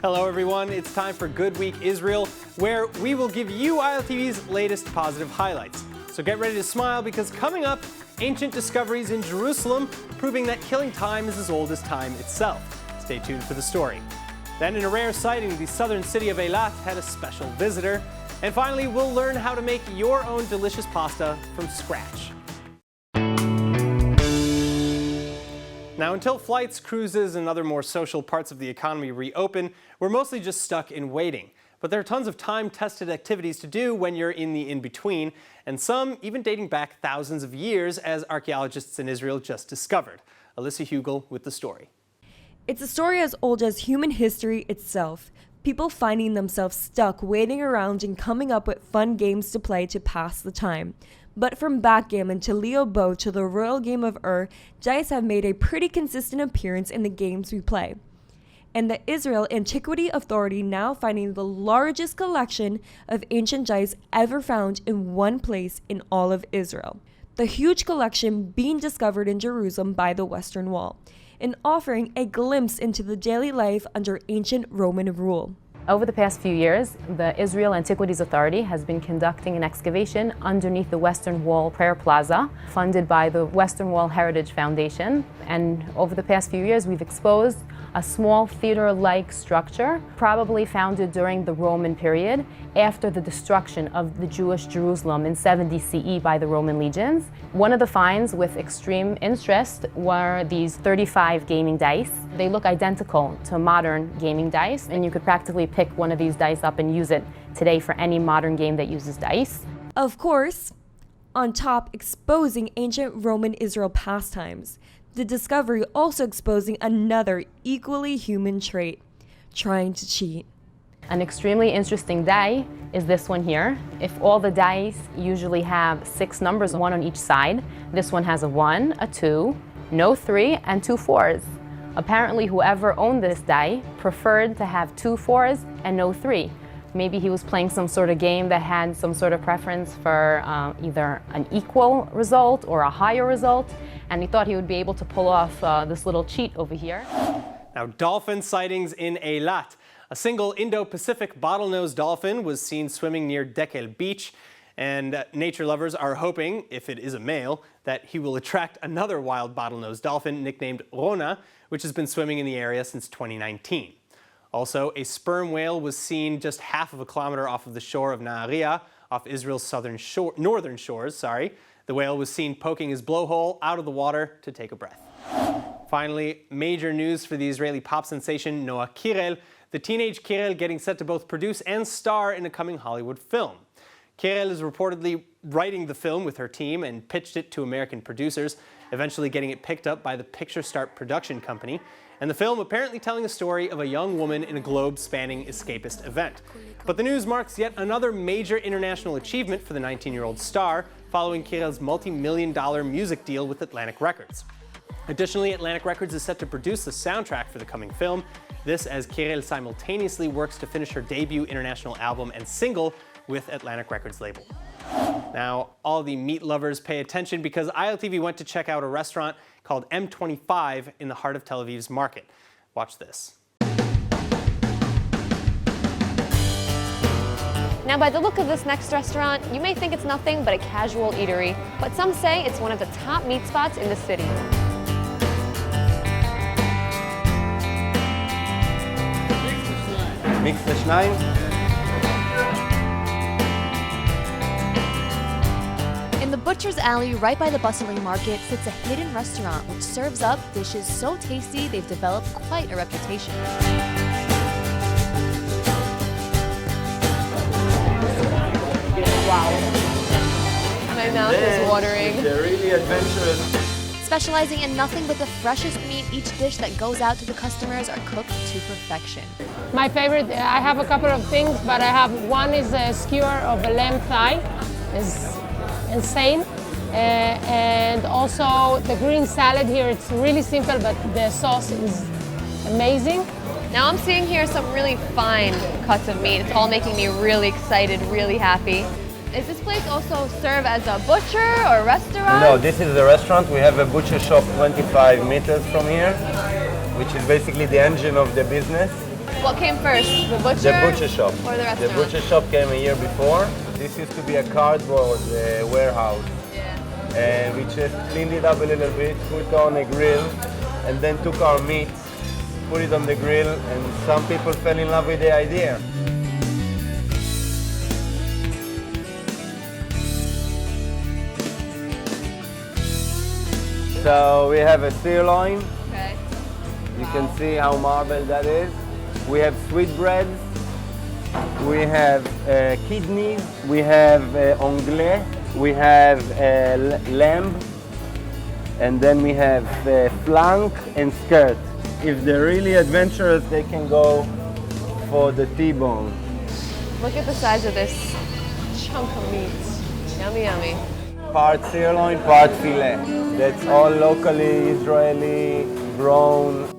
Hello everyone, it's time for Good Week Israel, where we will give you ILTV's latest positive highlights. So get ready to smile because coming up, ancient discoveries in Jerusalem proving that killing time is as old as time itself. Stay tuned for the story. Then in a rare sighting, the southern city of Eilat had a special visitor. And finally, we'll learn how to make your own delicious pasta from scratch. Now, until flights, cruises, and other more social parts of the economy reopen, we're mostly just stuck in waiting. But there are tons of time-tested activities to do when you're in the in-between, and some even dating back thousands of years, as archaeologists in Israel just discovered. Alyssa Hugel with the story. It's a story as old as human history itself. People finding themselves stuck, waiting around and coming up with fun games to play to pass the time. But from backgammon to Leo Bow to the royal game of dice have made a pretty consistent appearance in the games we play. And the Israel Antiquity Authority now finding the largest collection of ancient dice ever found in one place in all of Israel. The huge collection being discovered in Jerusalem by the Western Wall, and offering a glimpse into the daily life under ancient Roman rule. Over the past few years, the Israel Antiquities Authority has been conducting an excavation underneath the Western Wall Prayer Plaza, funded by the Western Wall Heritage Foundation. And over the past few years, we've exposed a small theater-like structure, probably founded during the Roman period, after the destruction of the Jewish Jerusalem in 70 CE by the Roman legions. One of the finds with extreme interest were these 35 gaming dice. They look identical to modern gaming dice, and you could practically pick one of these dice up and use it today for any modern game that uses dice. Of course, on top exposing ancient Roman Israel pastimes, the discovery also exposing another equally human trait, trying to cheat. An extremely interesting die is this one here. If all the dice usually have 6 numbers, 1 on each side, this one has a 1, a 2, no 3, and 2 4s. Apparently, whoever owned this die preferred to have 2 4s and no 3. Maybe he was playing some sort of game that had some sort of preference for either an equal result or a higher result, and he thought he would be able to pull off this little cheat over here. Now, dolphin sightings in Eilat. A single Indo-Pacific bottlenose dolphin was seen swimming near Dekel Beach, and nature lovers are hoping, if it is a male, that he will attract another wild bottlenose dolphin nicknamed Rona, which has been swimming in the area since 2019. Also, a sperm whale was seen just half of a kilometer off of the shore of Nahariya, off Israel's northern shores. The whale was seen poking his blowhole out of the water to take a breath. Finally, major news for the Israeli pop sensation Noah Kerell, the teenage Kerell getting set to both produce and star in a coming Hollywood film. Kerell is reportedly writing the film with her team and pitched it to American producers, eventually getting it picked up by the Picture Start production company. And the film apparently telling the story of a young woman in a globe-spanning escapist event. But the news marks yet another major international achievement for the 19-year-old star, following Kerell's multi-million-dollar music deal with Atlantic Records. Additionally, Atlantic Records is set to produce the soundtrack for the coming film. This as Kerell simultaneously works to finish her debut international album and single with Atlantic Records label. Now, all the meat lovers pay attention because ILTV went to check out a restaurant called M25 in the heart of Tel Aviv's market. Watch this. Now, by the look of this next restaurant, you may think it's nothing but a casual eatery, but some say it's one of the top meat spots in the city. Mix the Schneider. In the Butcher's Alley, right by the bustling market, sits a hidden restaurant which serves up dishes so tasty they've developed quite a reputation. Wow. My mouth is watering. They're really adventurous. Specializing in nothing but the freshest meat, each dish that goes out to the customers are cooked to perfection. My favorite, I have a couple of things, but I have one is a skewer of a lamb thigh. It's insane. And also the green salad here, it's really simple, but the sauce is amazing. Now I'm seeing here some really fine cuts of meat. It's all making me really excited, really happy. Is this place also serve as a butcher or restaurant? No, this is a restaurant. We have a butcher shop 25 meters from here, which is basically the engine of the business. What came first, the butcher? The butcher shop. Or the restaurant? The butcher shop came a year before. This used to be a cardboard warehouse. Yeah. And we just cleaned it up a little bit, put on a grill, and then took our meat, put it on the grill, and some people fell in love with the idea. So we have a sirloin. Okay. You can see how marbled that is. We have sweetbreads. We have kidneys. We have anglais. We have lamb. And then we have flank and skirt. If they're really adventurous, they can go for the T-bone. Look at the size of this chunk of meat. Yummy, yummy. Part sirloin, part filet. That's all locally Israeli grown.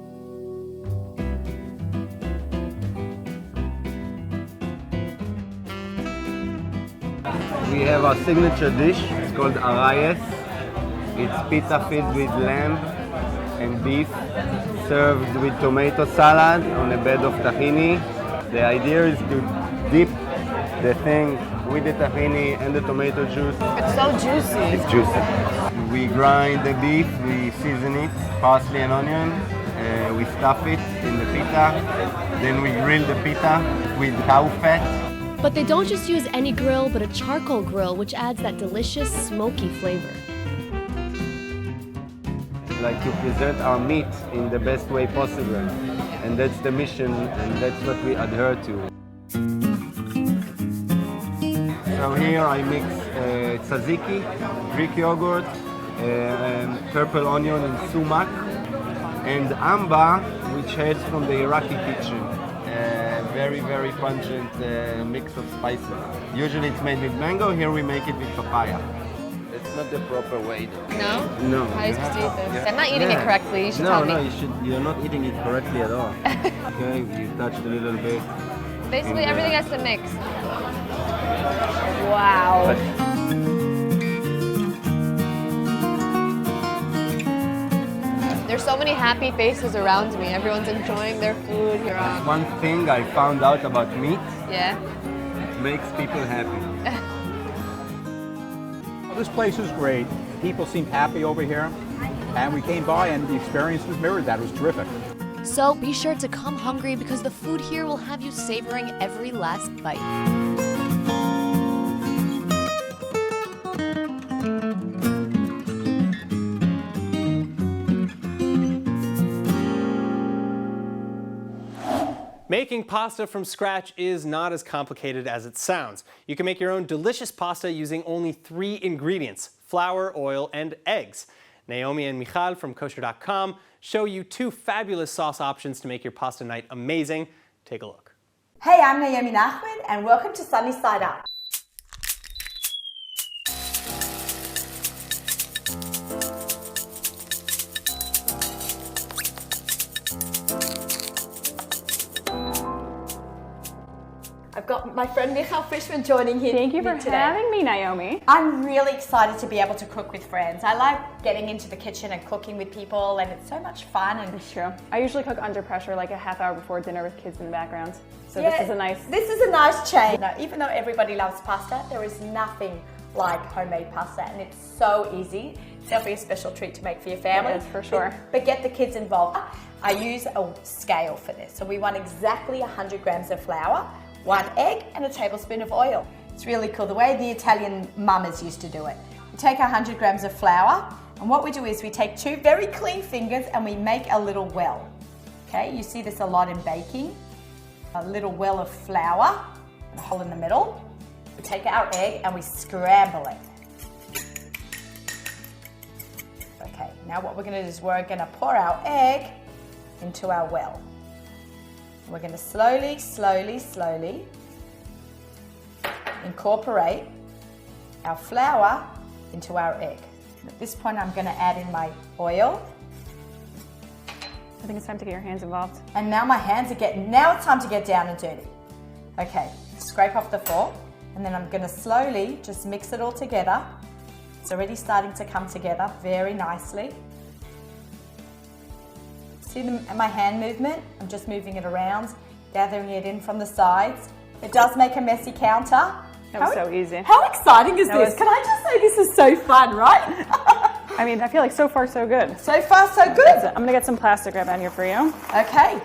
We have our signature dish. It's called arayes. It's pita filled with lamb and beef, served with tomato salad on a bed of tahini. The idea is to dip the thing with the tahini and the tomato juice. It's so juicy. It's juicy. We grind the beef, we season it, parsley and onion. We stuff it in the pita. Then we grill the pita with cow fat. But they don't just use any grill, but a charcoal grill, which adds that delicious smoky flavor. Like to present our meat in the best way possible. And that's the mission, and that's what we adhere to. So here I mix tzatziki, Greek yogurt, purple onion and sumac, and amba, which hails from the Iraqi kitchen. Very, very pungent mix of spices. Usually it's made with mango, here we make it with papaya. It's not the proper way though. No? No. How are you supposed to eat this? Yeah. I'm not eating it correctly, you should tell me. No, you're not eating it correctly at all. Okay, you touched a little bit. Basically everything has to mix. Wow. There's so many happy faces around me. Everyone's enjoying their food here on. One thing I found out about meat, Yeah. it makes people happy. Well, this place is great. People seemed happy over here. And we came by and the experience was mirrored. That was terrific. So be sure to come hungry because the food here will have you savoring every last bite. Making pasta from scratch is not as complicated as it sounds. You can make your own delicious pasta using only 3 ingredients: flour, oil, and eggs. Naomi and Michal from kosher.com show you 2 fabulous sauce options to make your pasta night amazing. Take a look. Hey, I'm Naomi Nachman and welcome to Sunny Side Up. I've got my friend Michal Frischman joining here. Thank you for today. having me, Naomi. I'm really excited to be able to cook with friends. I like getting into the kitchen and cooking with people, and it's so much fun. And It's true. I usually cook under pressure, like a half hour before dinner with kids in the background. So yeah, this is a nice... This is a nice change. Now, even though everybody loves pasta, there is nothing like homemade pasta, and it's so easy. It's definitely a special treat to make for your family. It is, for sure. But get the kids involved. I use a scale for this. So we want exactly 100 grams of flour, 1 egg, and a tablespoon of oil. It's really cool, the way the Italian mamas used to do it. We take 100 grams of flour, and what we do is we take 2 very clean fingers and we make a little well. Okay, you see this a lot in baking. A little well of flour, and a hole in the middle. We take our egg and we scramble it. Okay, now what we're gonna do is we're gonna pour our egg into our well. We're going to slowly, slowly, slowly incorporate our flour into our egg. And at this point, I'm going to add in my oil. I think it's time to get your hands involved. And now my hands are now it's time to get down and dirty. Okay, scrape off the fork, and then I'm going to slowly just mix it all together. It's already starting to come together very nicely. See my hand movement? I'm just moving it around gathering it in from the sides. It does make a messy counter. That was so easy. How exciting is this? Can I just say this is so fun, right? I mean, I feel like so far so good. So far so good. I'm gonna get some plastic wrap out here for you. Okay.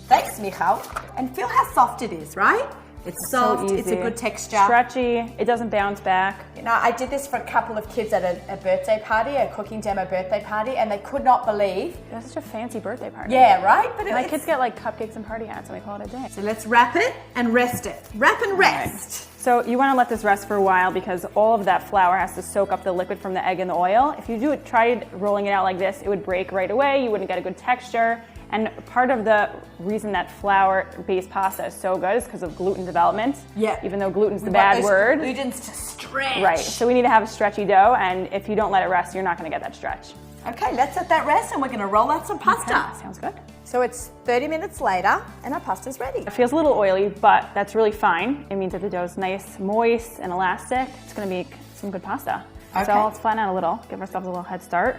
Thanks, Michal. And feel how soft it is, right? It's soft, so it's a good texture. Stretchy, it doesn't bounce back. You know, I did this for a couple of kids at a birthday party, a cooking demo birthday party, and they could not believe. It was such a fancy birthday party. Yeah, right? But my kids get like cupcakes and party hats and we call it a day. So let's wrap it and rest it. Wrap and rest. Right. So you want to let this rest for a while because all of that flour has to soak up the liquid from the egg and the oil. If you tried rolling it out like this, it would break right away. You wouldn't get a good texture. And part of the reason that flour-based pasta is so good is because of gluten development. Yeah. Even though gluten's the bad word. Gluten's to stretch. Right. So we need to have a stretchy dough, and if you don't let it rest, you're not going to get that stretch. Okay, let's let that rest, and we're going to roll out some pasta. Okay, sounds good. So it's 30 minutes later, and our pasta's ready. It feels a little oily, but that's really fine. It means that the dough is nice, moist, and elastic. It's going to make some good pasta. Okay. So let's flatten out a little, give ourselves a little head start.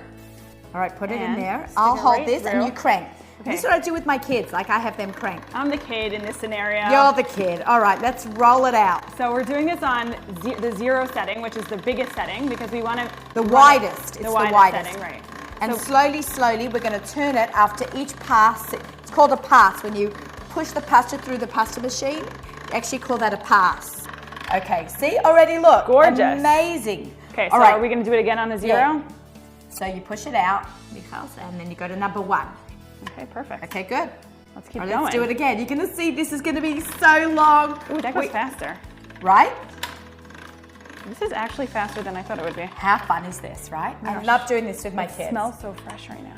All right, put it in And there. stick I'll it hold right this, and through. you crank. Okay. This is what I do with my kids. Like, I have them crank. I'm the kid in this scenario. You're the kid. All right, let's roll it out. So we're doing this on the 0 setting, which is the biggest setting, because we want to... The widest. It's the widest setting, right. And slowly, we're going to turn it after each pass. It's called a pass. When you push the pasta through the pasta machine, you actually call that a pass. Okay, see? Already look. Gorgeous. Amazing. Okay, so all right. are we going to do it again on the 0? Yeah. So you push it out, and then you go to number 1. Okay, perfect. Okay, good. Let's keep All right, going. let's do it again. You're going to see this is going to be so long. Ooh, that goes faster. Right? This is actually faster than I thought it would be. How fun is this, right? Oh my I gosh. love doing this with my It kids. smells so fresh right now.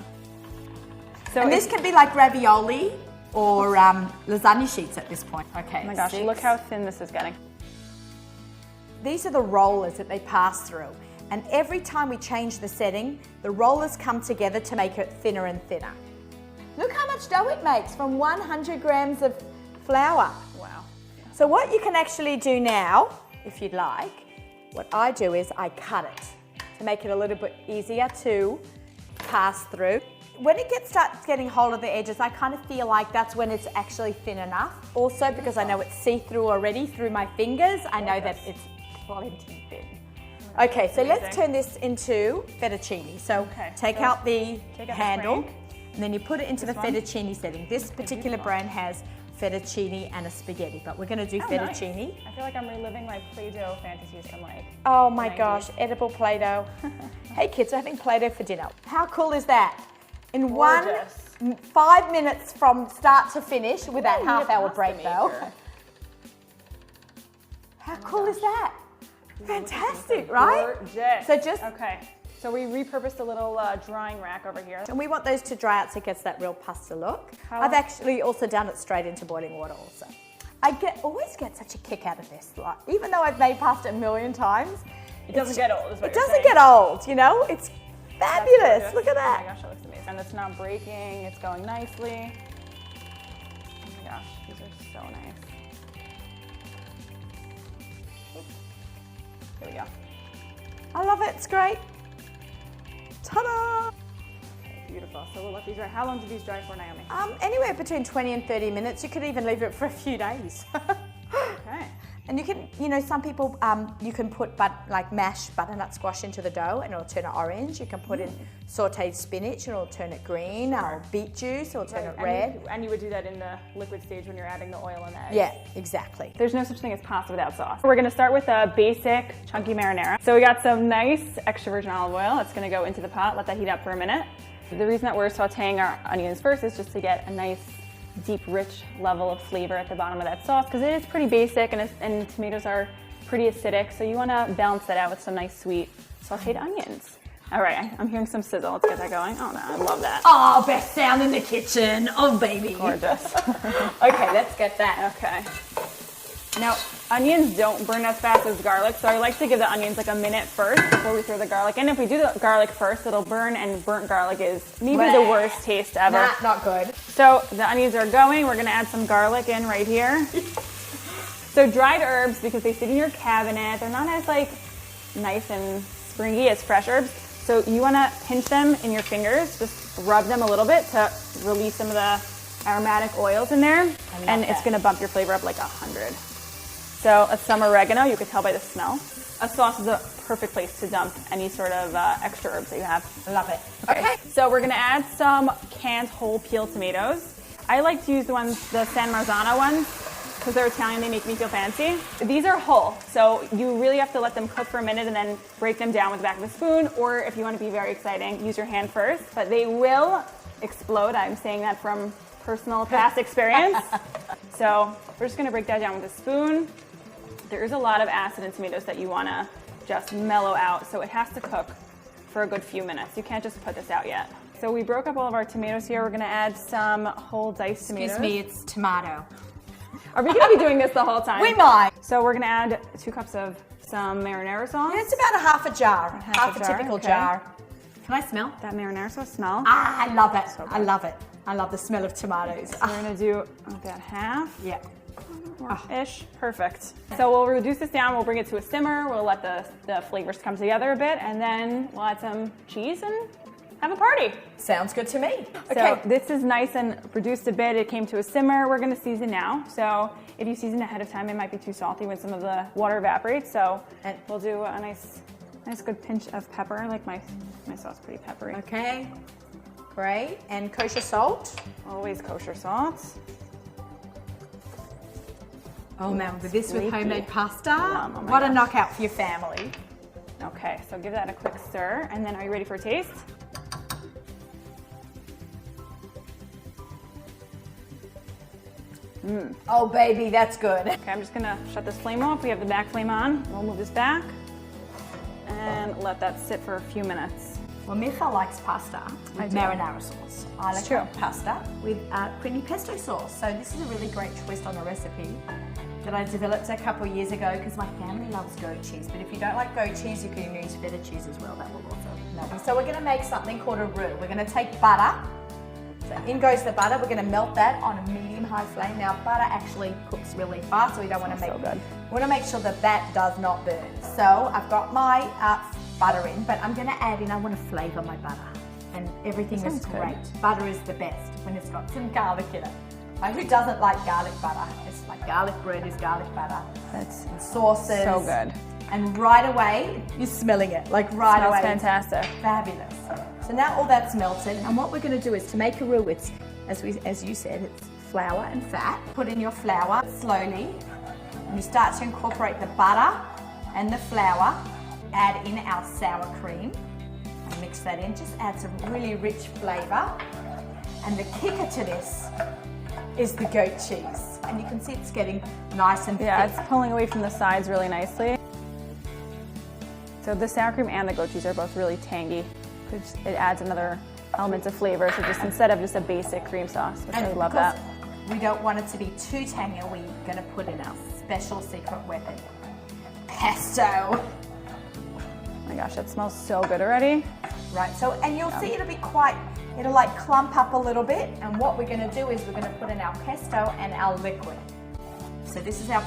So And this can be like ravioli or lasagna sheets at this point. Okay. Oh my gosh, 6. look how thin this is getting. These are the rollers that they pass through. And every time we change the setting, the rollers come together to make it thinner and thinner. Look how much dough it makes from 100 grams of flour. Wow. So what you can actually do now, if you'd like, what I do is I cut it to make it a little bit easier to pass through. When it starts getting hold of the edges, I kind of feel like that's when it's actually thin enough. Also, because I know it's see-through already through my fingers, I know that it's plenty thin. Okay, so let's turn this into fettuccine. So take out the handle, and then you put it into the fettuccine setting. This particular brand has fettuccine and a spaghetti, but we're going to do fettuccine. Nice. I feel like I'm reliving my Play-Doh fantasies from like Oh my gosh, edible Play-Doh. Hey kids, we're having Play-Doh for dinner. How cool is that? In Gorgeous. 5 minutes from start to finish with that half-hour break though. How cool is that? Fantastic, right? Gorgeous. So just So we repurposed a little drying rack over here. And we want those to dry out so it gets that real pasta look. I've actually also done it straight into boiling water also. I always get such a kick out of this. Like, even though I've made pasta a million times, It doesn't get old, is what it you're doesn't saying. get old, you know? It's fabulous. Look at Oh that. my gosh, it looks amazing. And it's not breaking, it's going nicely. Oh my gosh, these are so nice. Oops. There we go. I love it. It's great. Ta-da! Okay, beautiful. So we'll let these dry. How long do these dry for, Naomi? Anywhere between 20 and 30 minutes. You could even leave it for a few days. Okay. And you can, you know, some people, you can put like mashed butternut squash into the dough and it'll turn it orange. You can put in sauteed spinach and it'll turn it green, or beet juice, it'll turn it red. And you would do that in the liquid stage when you're adding the oil and eggs. Yeah, exactly. There's no such thing as pasta without sauce. We're gonna start with a basic chunky marinara. So we got some nice extra virgin olive oil. It's gonna go into the pot, let that heat up for a minute. The reason that we're sauteing our onions first is just to get a nice deep, rich level of flavor at the bottom of that sauce, because it is pretty basic and tomatoes are pretty acidic, so you want to balance that out with some nice sweet sauteed onions. All right, I'm hearing some sizzle. Let's get that going. Oh, no, I love that. Oh, best sound in the kitchen. Oh, baby. Gorgeous. Okay, let's get that. Okay. Now, onions don't burn as fast as garlic, so I like to give the onions like a minute first before we throw the garlic in. If we do the garlic first, it'll burn, and burnt garlic is maybe the worst taste ever. Not good. So the onions are going. We're gonna add some garlic in right here. So dried herbs, because they sit in your cabinet, they're not as like nice and springy as fresh herbs. So you wanna pinch them in your fingers, just rub them a little bit to release some of the aromatic oils in there, and it's gonna bump your flavor up like 100. So some oregano, you could tell by the smell. A sauce is a perfect place to dump any sort of extra herbs that you have. Love it. Okay, so we're gonna add some canned whole peeled tomatoes. I like to use the San Marzano ones, because they're Italian, they make me feel fancy. These are whole, so you really have to let them cook for a minute and then break them down with the back of a spoon, or if you want to be very exciting, use your hand first, but they will explode. I'm saying that from personal past experience. So we're just gonna break that down with a spoon. There is a lot of acid in tomatoes that you wanna just mellow out, so it has to cook for a good few minutes. You can't just put this out yet. So we broke up all of our tomatoes here. We're gonna add some whole diced tomatoes. Excuse me, it's tomato. Are we gonna be doing this the whole time? We might. So we're gonna add 2 cups of some marinara sauce. Yeah, it's about a half a jar, half a typical okay. jar. Can I smell? That marinara sauce smell. Ah, I love it. I love it. I love the smell of tomatoes. So we're gonna do about half. Yeah. Ish. Perfect. So we'll reduce this down, we'll bring it to a simmer, we'll let the flavors come together a bit, and then we'll add some cheese and have a party. Sounds good to me. So this is nice and reduced a bit. It came to a simmer. We're gonna season now. So if you season ahead of time, it might be too salty when some of the water evaporates. So we'll do a nice good pinch of pepper. I like my sauce pretty peppery. Okay, great. And kosher salt. Always kosher salt. Oh man, with this with homemade pasta, Oh what a knockout for your family. Okay, so give that a quick stir, and then are you ready for a taste? Oh baby, that's good. Okay, I'm just gonna shut this flame off. We have the back flame on. We'll move this back and let that sit for a few minutes. Well, Micha likes pasta with marinara sauce. I like pasta with creamy pesto sauce. So this is a really great twist on a recipe that I developed a couple of years ago because my family loves goat cheese. But if you don't like goat cheese, you can use feta cheese as well. That will also love it. So we're gonna make something called a roux. We're gonna take butter. So in goes the butter. We're gonna melt that on a medium-high flame. Now butter actually cooks really fast, so we don't want to we want to make sure that that does not burn. So I've got my butter in, but I'm gonna add in. I want to flavor my butter, and everything is great. Butter is the best when it's got some garlic in it. Who doesn't like garlic butter? It's like garlic bread is garlic butter. That's sauces. So good. And right away, you're smelling it. Like right away. Smells fantastic. Fabulous. So now all that's melted, and what we're going to do is to make a roux. It's as you said, it's flour and fat. Put in your flour slowly, and you start to incorporate the butter and the flour. Add in our sour cream and mix that in. Just adds a really rich flavor. And the kicker to this is the goat cheese, and you can see it's getting nice and thick. Yeah, it's pulling away from the sides really nicely. So the sour cream and the goat cheese are both really tangy. It adds another element of flavor. So just instead of just a basic cream sauce, which I love that. We don't want it to be too tangy. We're going to put in our special secret weapon, pesto. Oh my gosh, that smells so good already. Right. So, and you'll see it'll like clump up a little bit. And what we're going to do is we're going to put in our pesto and our liquid. So this is our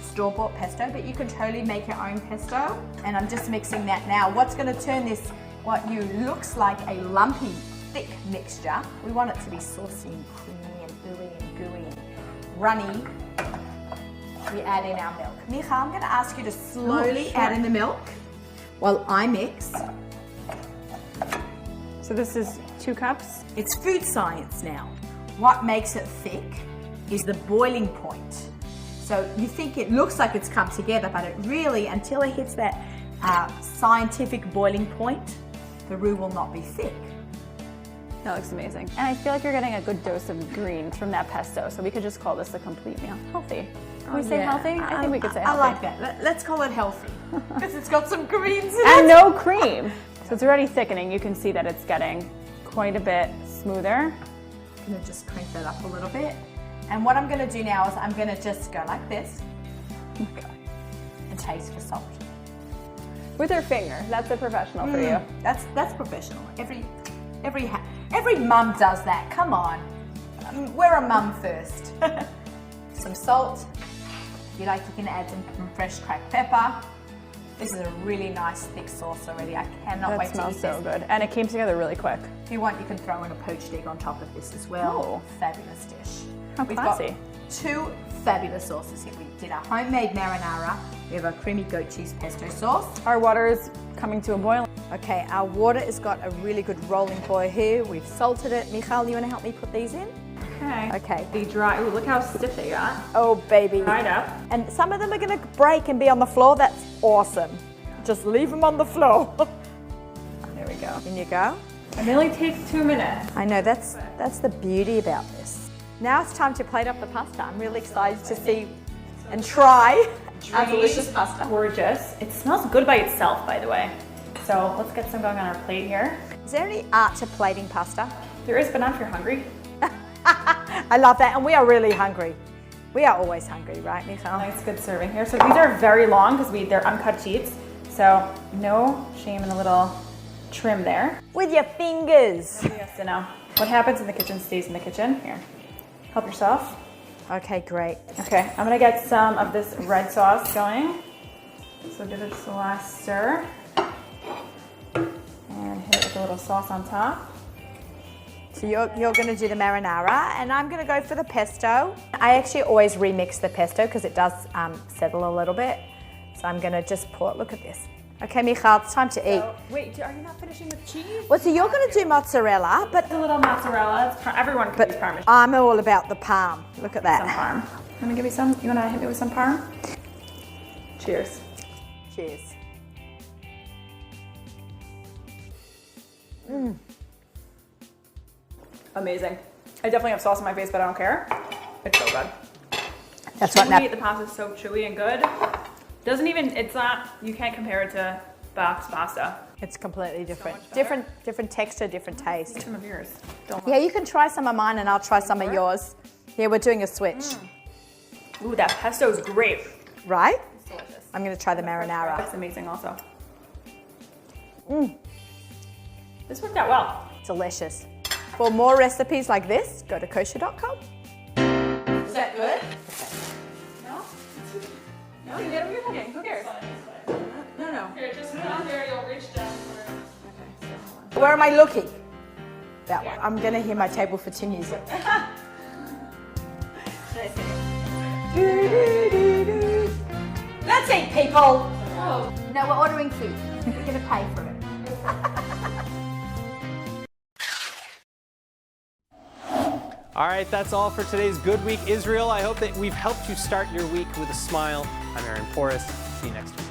store-bought pesto, but you can totally make your own pesto. And I'm just mixing that now. What's going to turn this, what looks like a lumpy, thick mixture, we want it to be saucy and creamy and ooey and gooey and runny. We add in our milk. Micha, I'm going to ask you to slowly add in the milk while I mix. So this is 2 cups. It's food science now. What makes it thick is the boiling point. So you think it looks like it's come together, but it really, until it hits that scientific boiling point, the roux will not be thick. That looks amazing. And I feel like you're getting a good dose of greens from that pesto, so we could just call this a complete meal. Healthy. Can we say healthy? I think we could say healthy. I like that. Let's call it healthy, because it's got some greens in it. And no cream. So it's already thickening. You can see that it's getting quite a bit smoother. I'm gonna just crank that up a little bit. And what I'm going to do now is I'm going to just go like this and taste for salt. With your finger. That's a professional for you. That's professional. Every mum does that. Come on. We're a mum first. Some salt. If you like, you can add some fresh cracked pepper. This is a really nice thick sauce already. I cannot wait to eat That this. smells so good. And it came together really quick. If you want, you can throw in a poached egg on top of this as well. Oh. Fabulous dish. How We've classy. got two fabulous sauces here. We did our homemade marinara. We have our creamy goat cheese pesto sauce. Our water is coming to a boil. Okay, our water has got a really good rolling boil here. We've salted it. Michal, you want to help me put these in? Okay. Okay. Be dry. Ooh, look how stiff they got. Oh, baby. Dried up. And some of them are going to break and be on the floor. That's awesome. Just leave them on the floor. There we go. In you go. And they only take 2 minutes. I know, that's the beauty about this. Now it's time to plate up the pasta. I'm really excited to see and try our delicious pasta. Gorgeous. It smells good by itself, by the way. So let's get some going on our plate here. Is there any art to plating pasta? There is, but not if you're hungry. I love that, and we are really hungry. We are always hungry, right, Michal? Nice, good serving here. So these are very long because they're uncut sheets. So no shame in a little trim there. With your fingers. Yes, to know. What happens in the kitchen stays in the kitchen. Here, help yourself. Okay, great. Okay, I'm gonna get some of this red sauce going. So give it just a last stir. And hit it with a little sauce on top. So you're going to do the marinara, and I'm going to go for the pesto. I actually always remix the pesto because it does settle a little bit. So I'm going to just pour it. Look at this. Okay, Michal, it's time to eat. Wait, are you not finishing with cheese? Well, so you're going to do mozzarella, but A little mozzarella. Everyone can use Parmesan. I'm all about the parm. Look at that. Some parm. You wanna give me some? You wanna hit me with some parm? Cheers. Cheers. Amazing. I definitely have sauce on my face, but I don't care. It's so good. That's what Chewy, the pasta's so chewy and good. Doesn't even, it's not, you can't compare it to box pasta. It's completely different. much better. Different texture, different taste. Some of yours. Don't Yeah, you can try some of mine and I'll try some of yours. Yeah, we're doing a switch. Ooh, that pesto is great. Right? It's delicious. I'm going to try the marinara. That's amazing also. This worked out well. Delicious. For more recipes like this, go to kosher.com. Is that good? No? No, you get what you're cooking. Who cares? No. Here, just put on there, you'll reach down for Where am I looking? That one. I'm going to hear my table for 2 music. Let's eat, people. No, we're ordering food. We're going to pay for it. All right, that's all for today's Good Week Israel. I hope that we've helped you start your week with a smile. I'm Aaron Porras. See you next week.